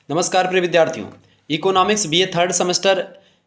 नमस्कार प्रिय विद्यार्थियों, इकोनॉमिक्स बीए थर्ड सेमेस्टर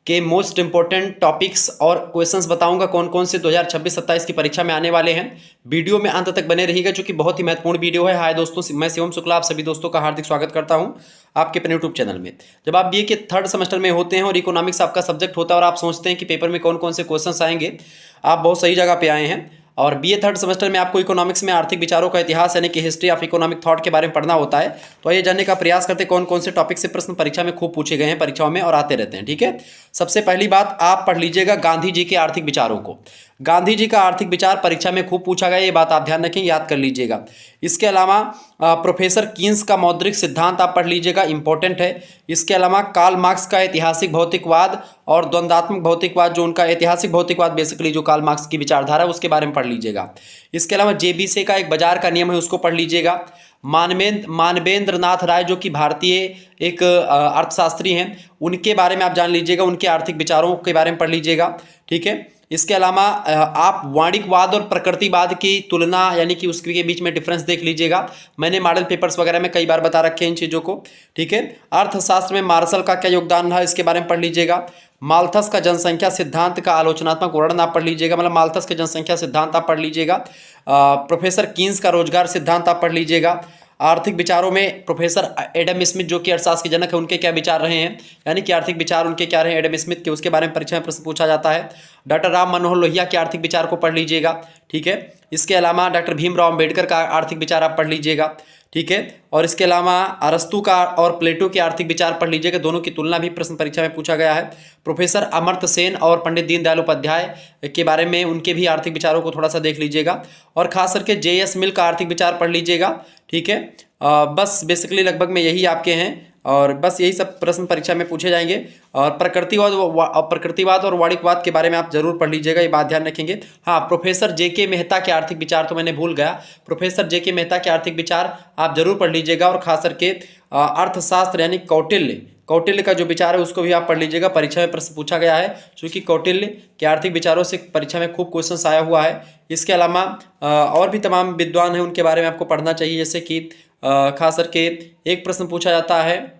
के मोस्ट इंपॉर्टेंट टॉपिक्स और क्वेश्चंस बताऊंगा कौन कौन से 2026-27 की परीक्षा में आने वाले हैं। वीडियो में अंत तक बने रहिएगा, जो कि बहुत ही महत्वपूर्ण वीडियो है। हाय दोस्तों, मैं शिवम शुक्ला आप सभी दोस्तों का हार्दिक स्वागत करता हूं आपके अपने यूट्यूब चैनल में। जब आप बीए के थर्ड सेमेस्टर में होते हैं और इकोनॉमिक्स आपका सब्जेक्ट होता है और आप सोचते हैं कि पेपर में कौन कौन से क्वेश्चन आएंगे, आप बहुत सही जगह पे आए हैं। और बीए थर्ड सेमेस्टर में आपको इकोनॉमिक्स में आर्थिक विचारों का इतिहास यानी कि हिस्ट्री ऑफ इकोनॉमिक थॉट के बारे में पढ़ना होता है। तो आइए जानने का प्रयास करते हैं कौन कौन से टॉपिक से प्रश्न परीक्षा में खूब पूछे गए हैं, परीक्षाओं में और आते रहते हैं। ठीक है, सबसे पहली बात आप पढ़ लीजिएगा गांधी जी के आर्थिक विचारों को। गांधी जी का आर्थिक विचार परीक्षा में खूब पूछा गया, ये बात आप ध्यान रखें, याद कर लीजिएगा। इसके अलावा प्रोफेसर कीन्स का मौद्रिक सिद्धांत आप पढ़ लीजिएगा, इंपॉर्टेंट है। इसके अलावा कार्ल मार्क्स का ऐतिहासिक भौतिकवाद और द्वंद्वात्मक भौतिकवाद, जो उनका ऐतिहासिक भौतिकवाद बेसिकली जो कार्ल मार्क्स की विचारधारा है उसके बारे में पढ़ लीजिएगा। इसके अलावा जेबीसे का एक बाजार का नियम है, उसको पढ़ लीजिएगा। मानवेंद्र नाथ राय जो कि भारतीय एक अर्थशास्त्री हैं, उनके बारे में आप जान लीजिएगा, उनके आर्थिक विचारों के बारे में पढ़ लीजिएगा। ठीक है, इसके अलावा आप वाणिज्यवाद और प्रकृतिवाद की तुलना यानी कि उसके बीच में डिफरेंस देख लीजिएगा। मैंने मॉडल पेपर्स वगैरह में कई बार बता रखे हैं इन चीज़ों को। ठीक है, अर्थशास्त्र में मार्शल का क्या योगदान रहा, इसके बारे में पढ़ लीजिएगा। माल्थस का जनसंख्या सिद्धांत का आलोचनात्मक वर्णन आप पढ़ लीजिएगा, मतलब माल्थस के जनसंख्या सिद्धांत आप पढ़ लीजिएगा। प्रोफेसर कीन्स का रोजगार सिद्धांत आप पढ़ लीजिएगा। आर्थिक विचारों में प्रोफेसर एडम स्मिथ जो कि अर्थशास्त्र के जनक है, उनके क्या विचार रहे हैं, यानी कि आर्थिक विचार उनके क्या रहे एडम स्मिथ के, उसके बारे में परीक्षा में प्रश्न पूछा जाता है। डॉक्टर राम मनोहर लोहिया के आर्थिक विचार को पढ़ लीजिएगा। ठीक है, इसके अलावा डॉक्टर भीमराव अम्बेडकर का आर्थिक विचार आप पढ़ लीजिएगा। ठीक है, और इसके अलावा अरस्तु का और प्लेटो के आर्थिक विचार पढ़ लीजिएगा, दोनों की तुलना भी प्रश्न परीक्षा में पूछा गया है। प्रोफेसर अमर्त्य सेन और पंडित दीनदयाल उपाध्याय के बारे में, उनके भी आर्थिक विचारों को थोड़ा सा देख लीजिएगा। और खास करके जेएस मिल का आर्थिक विचार पढ़ लीजिएगा। ठीक है, बस बेसिकली लगभग में यही आपके हैं, और बस यही सब प्रश्न परीक्षा में पूछे जाएंगे। और प्रकृतिवाद और वाणिज्यवाद के बारे में आप जरूर पढ़ लीजिएगा, ये बात ध्यान रखेंगे। हाँ, प्रोफेसर जेके मेहता के आर्थिक विचार तो मैंने भूल गया, प्रोफेसर जेके मेहता के आर्थिक विचार आप जरूर पढ़ लीजिएगा। और खास करके अर्थशास्त्र यानी कौटिल्य का जो विचार है उसको भी आप पढ़ लीजिएगा, परीक्षा में प्रश्न पूछा गया है, क्योंकि कौटिल्य के आर्थिक विचारों से परीक्षा में खूब क्वेश्चन आया हुआ है। इसके अलावा और भी तमाम विद्वान हैं, उनके बारे में आपको पढ़ना चाहिए, जैसे कि खास करके एक प्रश्न पूछा जाता है,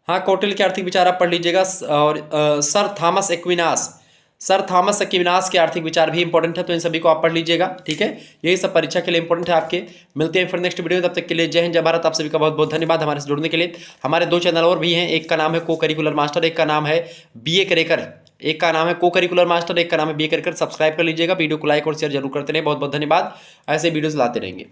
हाँ, कौटिल्य के आर्थिक विचार आप पढ़ लीजिएगा। और सर थॉमस एक्विनास के आर्थिक विचार भी इंपॉर्टेंट है, तो इन सभी को आप पढ़ लीजिएगा। ठीक है, यही सब परीक्षा के लिए इंपॉर्टेंट है आपके। मिलते हैं फिर नेक्स्ट वीडियो में, तब तक के लिए जय हिंद जय भारत। आप सभी का बहुत बहुत धन्यवाद हमारे से जुड़ने के लिए। हमारे दो चैनल और भी हैं, एक का नाम है को करिकुलर मास्टर, एक का नाम है बीए करेकर, एक का नाम है को करिकुलर मास्टर, एक का नाम है बीए करेकर। सब्सक्राइब कर लीजिएगा, वीडियो को लाइक और शेयर जरूर करते रहे। बहुत बहुत धन्यवाद, ऐसे वीडियोज लाते रहेंगे।